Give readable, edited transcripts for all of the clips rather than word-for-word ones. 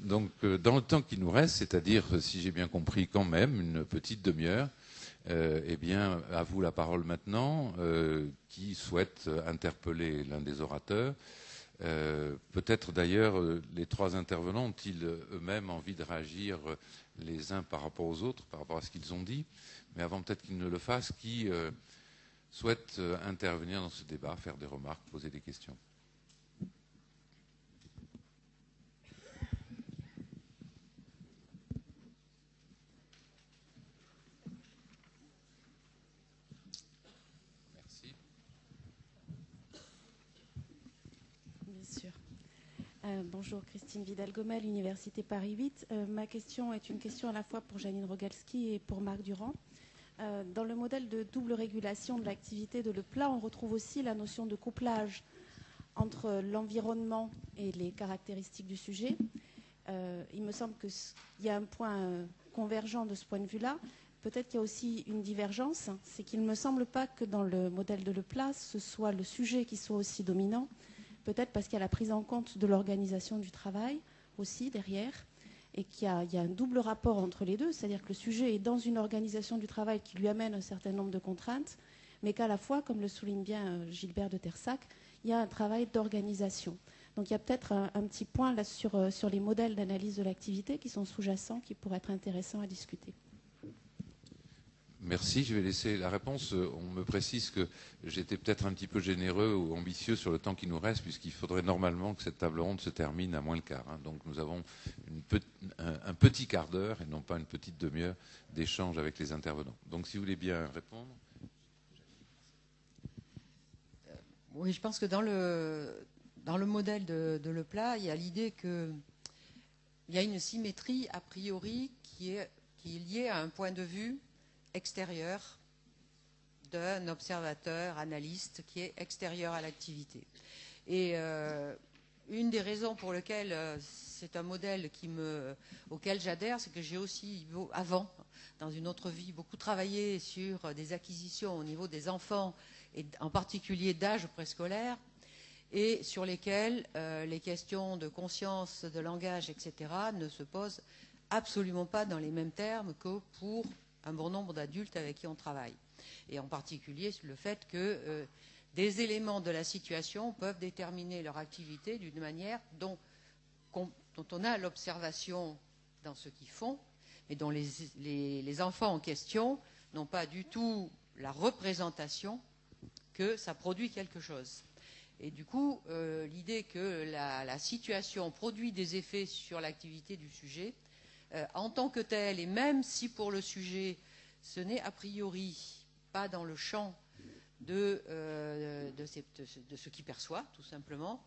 Donc, dans le temps qui nous reste, c'est-à-dire, si j'ai bien compris, quand même, une petite demi-heure, eh bien, à vous la parole maintenant. Qui souhaite interpeller l'un des orateurs? Peut-être d'ailleurs, les trois intervenants ont-ils eux-mêmes envie de réagir les uns par rapport aux autres, par rapport à ce qu'ils ont dit? Mais avant peut-être qu'ils ne le fassent, qui souhaite intervenir dans ce débat, faire des remarques, poser des questions? Merci. Bien sûr. Bonjour, Christine Vidal-Gomel, Université Paris 8. Ma question est une question à la fois pour Janine Rogalski et pour Marc Durand. Dans le modèle de double régulation de l'activité de Leplat, on retrouve aussi la notion de couplage entre l'environnement et les caractéristiques du sujet. Il me semble qu'il y a un point convergent de ce point de vue-là. Peut-être qu'il y a aussi une divergence, c'est qu'il ne me semble pas que dans le modèle de Leplat, ce soit le sujet qui soit aussi dominant. Peut-être parce qu'il y a la prise en compte de l'organisation du travail aussi derrière, et qu'il y a un double rapport entre les deux, c'est-à-dire que le sujet est dans une organisation du travail qui lui amène un certain nombre de contraintes, mais qu'à la fois, comme le souligne bien Gilbert de Tersac, il y a un travail d'organisation. Donc il y a peut-être un petit point là sur les modèles d'analyse de l'activité qui sont sous-jacents, qui pourraient être intéressants à discuter. Merci, je vais laisser la réponse. On me précise que j'étais peut-être un petit peu généreux ou ambitieux sur le temps qui nous reste, puisqu'il faudrait normalement que cette table ronde se termine à moins le quart. Donc nous avons un petit quart d'heure et non pas une petite demi-heure d'échange avec les intervenants. Donc si vous voulez bien répondre. Oui, je pense que dans le modèle de Leplat, il y a l'idée qu'il y a une symétrie a priori qui est liée à un point de vue extérieur d'un observateur, analyste, qui est extérieur à l'activité. Et une des raisons pour lesquelles c'est un modèle auquel j'adhère, c'est que j'ai aussi, avant, dans une autre vie, beaucoup travaillé sur des acquisitions au niveau des enfants, et en particulier d'âge préscolaire, et sur lesquelles les questions de conscience, de langage, etc., ne se posent absolument pas dans les mêmes termes que pour un bon nombre d'adultes avec qui on travaille. Et en particulier le fait que des éléments de la situation peuvent déterminer leur activité d'une manière dont on a l'observation dans ce qu'ils font, mais dont les enfants en question n'ont pas du tout la représentation que ça produit quelque chose. Et du coup, l'idée que la situation produit des effets sur l'activité du sujet, en tant que tel, et même si pour le sujet, ce n'est a priori pas dans le champ de ce qu'il perçoit, tout simplement,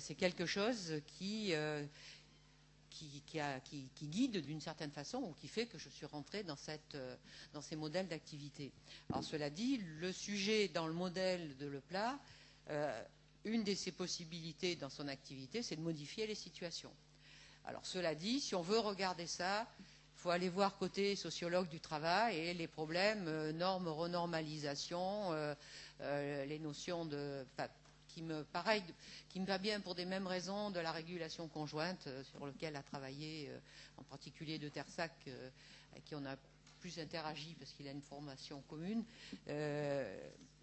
c'est quelque chose qui guide d'une certaine façon, ou qui fait que je suis rentrée dans ces modèles d'activité. Alors cela dit, le sujet dans le modèle de Leplat, une de ses possibilités dans son activité, c'est de modifier les situations. Alors cela dit, si on veut regarder ça, il faut aller voir côté sociologue du travail et les problèmes normes, renormalisation, les notions qui me va bien pour des mêmes raisons de la régulation conjointe sur lequel a travaillé en particulier de Tersac, avec qui on a plus interagi parce qu'il a une formation commune.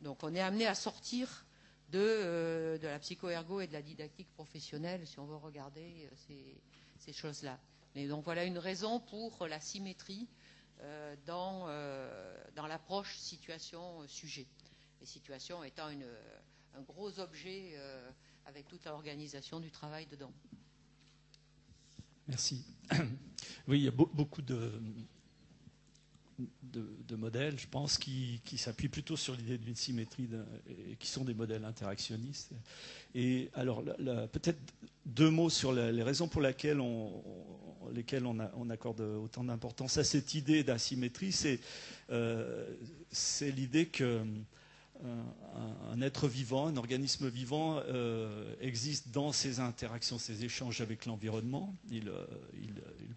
Donc on est amené à sortir de la psycho-ergo et de la didactique professionnelle si on veut regarder ces choses-là. Mais donc voilà une raison pour la symétrie dans l'approche situation-sujet. Les situations étant un gros objet avec toute l'organisation du travail dedans. Merci. Oui, il y a beaucoup de modèles, je pense, qui s'appuient plutôt sur l'idée d'une symétrie et qui sont des modèles interactionnistes. Et alors, peut-être deux mots sur les raisons pour lesquelles on accorde autant d'importance à cette idée d'asymétrie. C'est l'idée que un être vivant, un organisme vivant existe dans ses interactions, ses échanges avec l'environnement. Il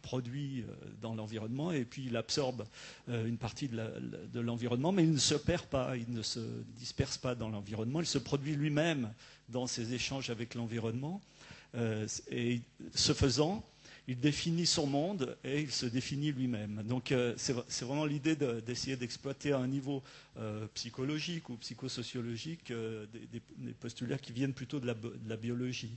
produit dans l'environnement et puis il absorbe une partie de l'environnement, mais il ne se perd pas, il ne se disperse pas dans l'environnement, il se produit lui-même dans ses échanges avec l'environnement. Et ce faisant, il définit son monde et il se définit lui-même. Donc c'est vraiment l'idée d'essayer d'exploiter à un niveau psychologique ou psychosociologique des postulats qui viennent plutôt de la biologie.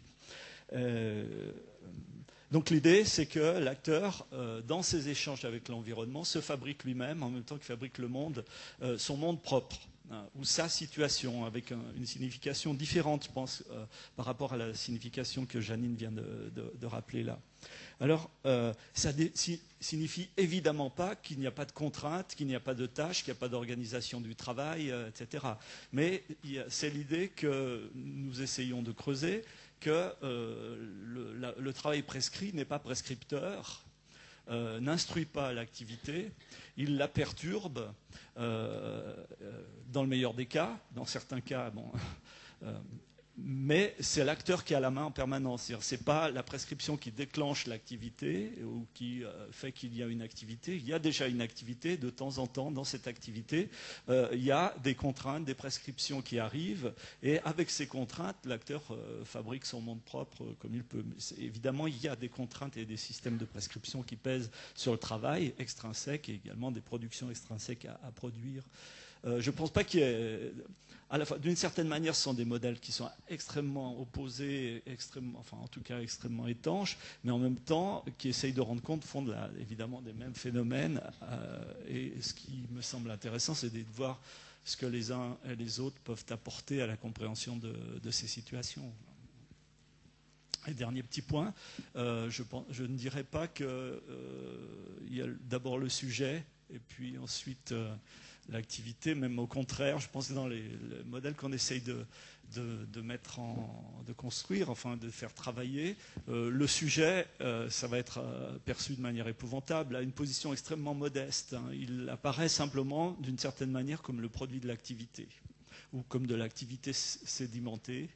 Donc l'idée, c'est que l'acteur, dans ses échanges avec l'environnement, se fabrique lui-même, en même temps qu'il fabrique le monde, son monde propre, hein, ou sa situation, avec une signification différente, je pense, par rapport à la signification que Janine vient de rappeler là. Alors, ça signifie évidemment pas qu'il n'y a pas de contraintes, qu'il n'y a pas de tâches, qu'il n'y a pas d'organisation du travail, etc. Mais c'est l'idée que nous essayons de creuser, que le travail prescrit n'est pas prescripteur, n'instruit pas l'activité, il la perturbe, dans le meilleur des cas, dans certains cas, bon, mais c'est l'acteur qui a la main en permanence. Ce n'est pas la prescription qui déclenche l'activité ou qui fait qu'il y a une activité. Il y a déjà une activité. De temps en temps, dans cette activité, il y a des contraintes, des prescriptions qui arrivent. Et avec ces contraintes, l'acteur fabrique son monde propre comme il peut. Évidemment, il y a des contraintes et des systèmes de prescription qui pèsent sur le travail extrinsèque et également des productions extrinsèques à produire. Je ne pense pas qu'il y ait... D'une certaine manière, ce sont des modèles qui sont extrêmement opposés, enfin en tout cas extrêmement étanches, mais en même temps qui essayent de rendre compte, font évidemment des mêmes phénomènes. Et ce qui me semble intéressant, c'est de voir ce que les uns et les autres peuvent apporter à la compréhension de ces situations. Et dernier petit point, je ne dirais pas qu'il y a d'abord le sujet et puis ensuite l'activité, même au contraire. Je pense que dans les modèles qu'on essaye de mettre de construire, enfin de faire travailler, le sujet, ça va être perçu de manière épouvantable, à une position extrêmement modeste. Hein. Il apparaît simplement d'une certaine manière comme le produit de l'activité, ou comme de l'activité sédimentée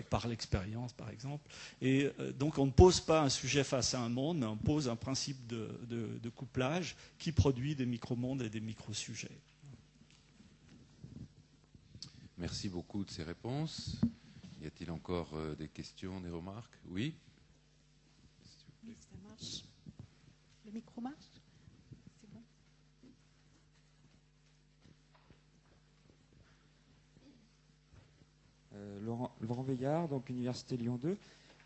par l'expérience, par exemple. Et donc on ne pose pas un sujet face à un monde, mais on pose un principe de couplage qui produit des micro-mondes et des micro-sujets. Merci beaucoup de ces réponses. Y a-t-il encore des questions, des remarques? Oui. Oui, ça marche. Le micro marche? C'est bon. Laurent Veillard, donc Université Lyon 2.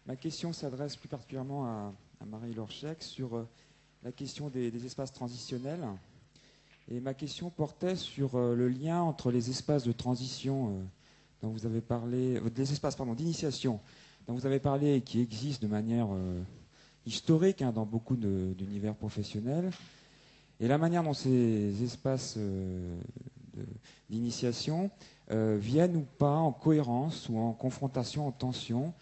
Ma question s'adresse plus particulièrement à Marie-Laure Chec sur la question des espaces transitionnels. Et ma question portait sur le lien entre les espaces de transition dont vous avez parlé, des espaces d'initiation dont vous avez parlé et qui existent de manière historique dans beaucoup d'univers professionnels, et la manière dont ces espaces d'initiation viennent ou pas en cohérence ou en confrontation, en tension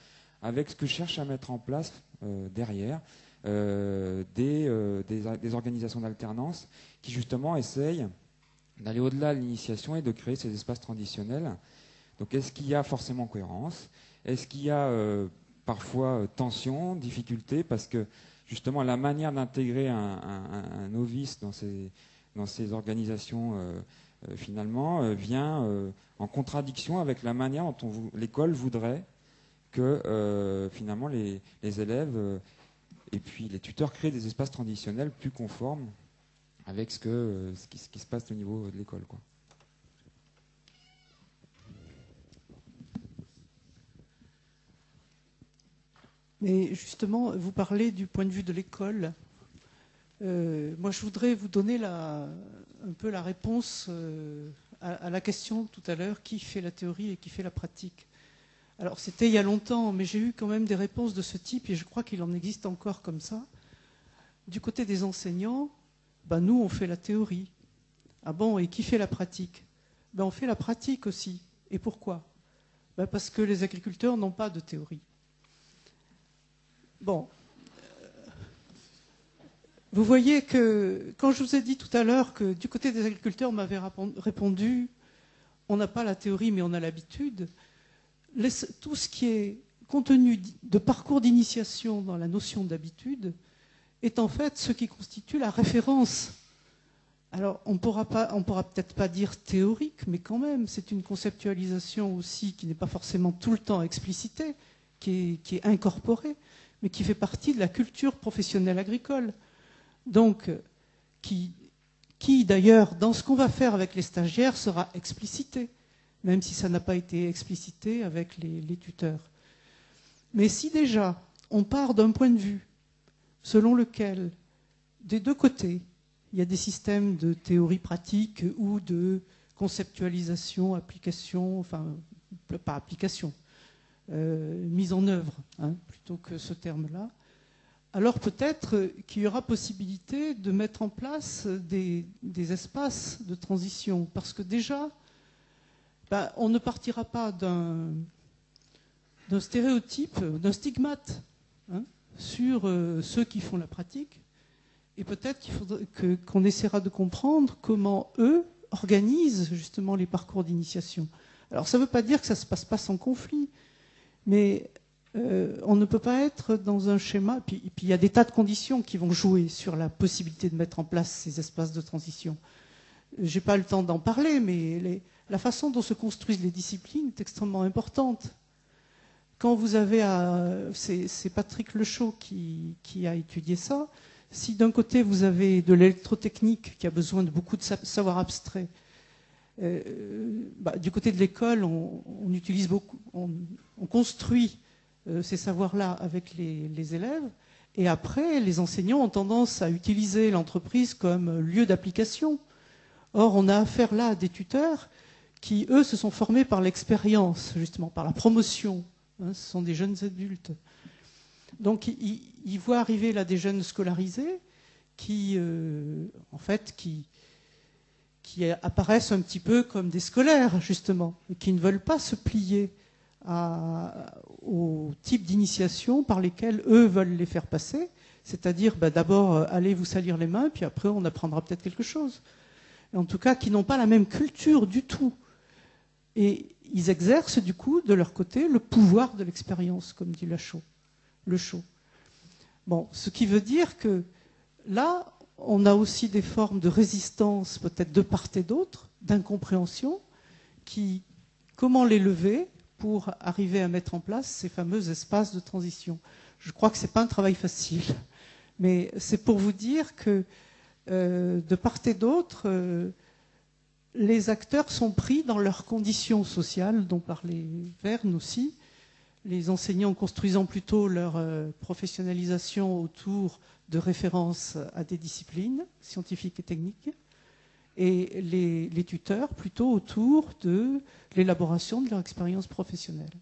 avec ce que cherche à mettre en place derrière des organisations d'alternance qui justement essayent d'aller au-delà de l'initiation et de créer ces espaces transitionnels. Donc est-ce qu'il y a forcément cohérence? Est-ce qu'il y a parfois tension, difficulté, parce que justement la manière d'intégrer un novice dans ces organisations finalement vient en contradiction avec la manière dont l'école voudrait que finalement les élèves et puis les tuteurs créent des espaces transitionnels plus conformes avec ce qui se passe au niveau de l'école, quoi. Mais justement, vous parlez du point de vue de l'école. Moi, je voudrais vous donner un peu la réponse à la question tout à l'heure, qui fait la théorie et qui fait la pratique. Alors, c'était il y a longtemps, mais j'ai eu quand même des réponses de ce type, et je crois qu'il en existe encore comme ça. Du côté des enseignants, nous, on fait la théorie. Ah bon, et qui fait la pratique? On fait la pratique aussi. Et pourquoi? Parce que les agriculteurs n'ont pas de théorie. Bon. Vous voyez que, quand je vous ai dit tout à l'heure que du côté des agriculteurs, on m'avait répondu, on n'a pas la théorie, mais on a l'habitude. Tout ce qui est contenu de parcours d'initiation dans la notion d'habitude est en fait ce qui constitue la référence. Alors, on pourra peut-être pas dire théorique, mais quand même, c'est une conceptualisation aussi qui n'est pas forcément tout le temps explicitée, qui est incorporée, mais qui fait partie de la culture professionnelle agricole. Donc, qui d'ailleurs, dans ce qu'on va faire avec les stagiaires, sera explicité, même si ça n'a pas été explicité avec les tuteurs. Mais si déjà, on part d'un point de vue selon lequel, des deux côtés, il y a des systèmes de théorie pratique ou de conceptualisation, application, enfin, pas application, mise en œuvre, hein, plutôt que ce terme-là, alors peut-être qu'il y aura possibilité de mettre en place des espaces de transition. Parce que déjà, on ne partira pas d'un stéréotype, d'un stigmate, hein, sur ceux qui font la pratique. Et peut-être qu'on essaiera de comprendre comment eux organisent justement les parcours d'initiation. Alors ça ne veut pas dire que ça ne se passe pas sans conflit, mais on ne peut pas être dans un schéma. Puis il y a des tas de conditions qui vont jouer sur la possibilité de mettre en place ces espaces de transition. Je n'ai pas le temps d'en parler, mais la façon dont se construisent les disciplines est extrêmement importante. Quand vous avez c'est Patrick Lechaud qui a étudié ça. Si d'un côté vous avez de l'électrotechnique qui a besoin de beaucoup de savoir abstrait, du côté de l'école, on utilise beaucoup, on construit ces savoirs-là avec les élèves, et après les enseignants ont tendance à utiliser l'entreprise comme lieu d'application. Or, on a affaire là à des tuteurs qui, eux, se sont formés par l'expérience, justement, par la promotion. Hein, ce sont des jeunes adultes. Donc, ils voient arriver là des jeunes scolarisés qui apparaissent un petit peu comme des scolaires, justement, et qui ne veulent pas se plier au type d'initiation par lesquels eux veulent les faire passer. C'est-à-dire, d'abord, allez vous salir les mains, puis après, on apprendra peut-être quelque chose. Et en tout cas, qui n'ont pas la même culture du tout. Et ils exercent, du coup, de leur côté, le pouvoir de l'expérience, comme dit Lechaud. Bon, ce qui veut dire que là, on a aussi des formes de résistance, peut-être de part et d'autre, d'incompréhension, comment les lever pour arriver à mettre en place ces fameux espaces de transition. Je crois que ce n'est pas un travail facile, mais c'est pour vous dire que de part et d'autre, les acteurs sont pris dans leurs conditions sociales, dont parlait Verne aussi, les enseignants construisant plutôt leur professionnalisation autour de références à des disciplines scientifiques et techniques, et les tuteurs plutôt autour de l'élaboration de leur expérience professionnelle.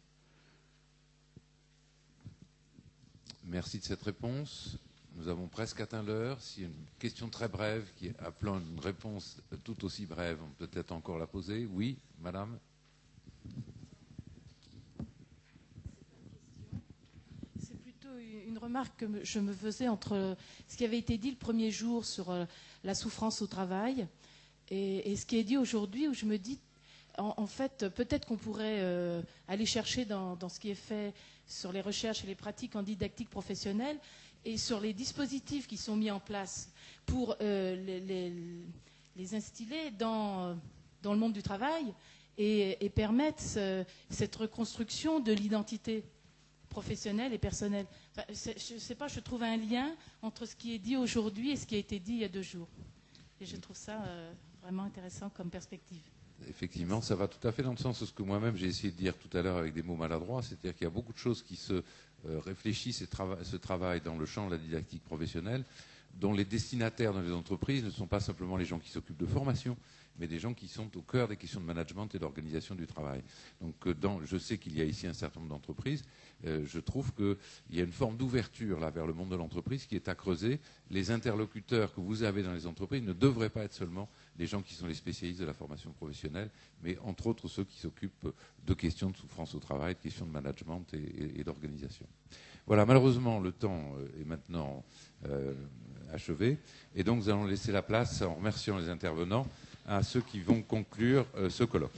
Merci de cette réponse. Nous avons presque atteint l'heure. S'il y a une question très brève qui appelant une réponse tout aussi brève, on peut peut-être encore la poser. Oui, madame. C'est plutôt une remarque que je me faisais entre ce qui avait été dit le premier jour sur la souffrance au travail et ce qui est dit aujourd'hui, où je me dis, en fait, peut-être qu'on pourrait aller chercher dans ce qui est fait sur les recherches et les pratiques en didactique professionnelle et sur les dispositifs qui sont mis en place pour les instiller dans le monde du travail et permettre cette reconstruction de l'identité professionnelle et personnelle. Enfin, je ne sais pas, je trouve un lien entre ce qui est dit aujourd'hui et ce qui a été dit il y a 2 jours. Et je trouve ça vraiment intéressant comme perspective. Effectivement, ça va tout à fait dans le sens de ce que moi-même j'ai essayé de dire tout à l'heure avec des mots maladroits, c'est-à-dire qu'il y a beaucoup de choses qui se réfléchissent et se travaillent dans le champ de la didactique professionnelle, dont les destinataires dans les entreprises ne sont pas simplement les gens qui s'occupent de formation, mais des gens qui sont au cœur des questions de management et d'organisation du travail. Donc je sais qu'il y a ici un certain nombre d'entreprises, je trouve qu'il y a une forme d'ouverture là vers le monde de l'entreprise qui est à creuser. Les interlocuteurs que vous avez dans les entreprises ne devraient pas être seulement les gens qui sont les spécialistes de la formation professionnelle, mais entre autres ceux qui s'occupent de questions de souffrance au travail, de questions de management et d'organisation. Voilà, malheureusement, le temps est maintenant achevé, et donc nous allons laisser la place, en remerciant les intervenants, à ceux qui vont conclure ce colloque.